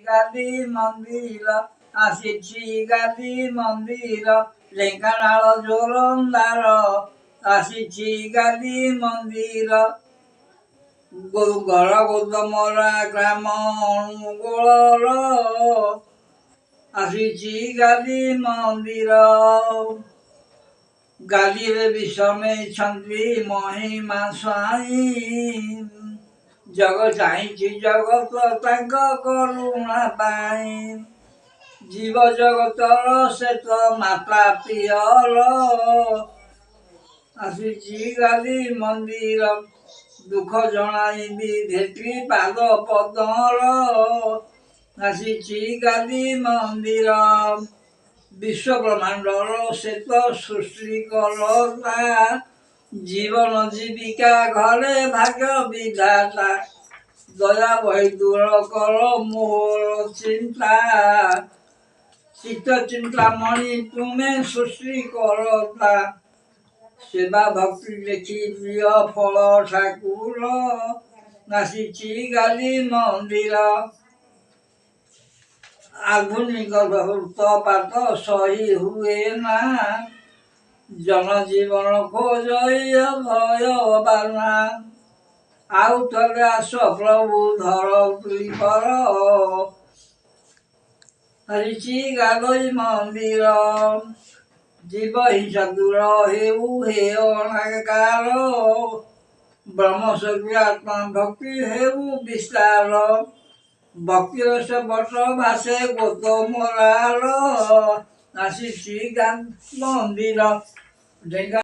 ଗାଲି ମନ୍ଦିର ଆସିଛି ଗାଲି ମନ୍ଦିର ଢେଙ୍କାନାଳ ଜୋରନ୍ଦାର ଆସିଛି ଗାଲି ମନ୍ଦିର ଗଳ ଗୋଦମରା ଗ୍ରାମ ଅନୁଗୋଳର ଆସିଛି ଗାଲି ମନ୍ଦିର ଗାଲିରେ ବିଷମେଇଛନ୍ତି ମହିମା ସ୍ୱାଇଁ ଜଗ ଚାହିଁଛି ଜଗତ ତାଙ୍କ କରୁଣା ପାଇଁ ଜୀବ ଜଗତର ସେ ତ ମାତା ପିୟର ଆସିଛି ଗାଲି ମନ୍ଦିର ଦୁଃଖ ଜଣାଇବି ଭେଟି ପାଦ ପଦର ଆସିଛି ଗାଲି ମନ୍ଦିର ବିଶ୍ୱ ବ୍ରହ୍ମାଣ୍ଡର ସେ ତ ସୃଷ୍ଟି କରତା ଜୀବନ ଜୀବିକା ଘରେ ଭାଗ୍ୟ ବିଧାତା ଦୟା ବହି ଦୂର କର ମୋର ଚିନ୍ତା ଚିତ୍ତ ଚିନ୍ତାମଣି ତୁମେ ସୃଷ୍ଟି କରତା ସେବା ଭକ୍ତି ଦେଖି ପ୍ରିୟ ଫଳ ଠାକୁର ଆସିଛି ଗାଲି ମନ୍ଦିର ଆଧୁନିକ ଭୂତପାତ ସହି ହୁଏ ନା ଜନଜୀବନ ଖୋଜଇ ଭୟବାନା ଆଉ ଥରେ ଆସ ପ୍ରଭୁ ଧରତ୍ରୀ ପର ଆସିଛି ଗାଲି ମନ୍ଦିର ଜୀବ ହିଂସା ଦୂର ହେଉ ହେ ଅନାକାର ବ୍ରହ୍ମଶକ୍ତି ଆତ୍ମା ଭକ୍ତି ହେଉ ବିସ୍ତାର ଭକ୍ତିର ସେ ବଟ ଭାଷେ ଗୋଦ ମୋରାର ଆସିଛି ଗାଲି ମନ୍ଦିର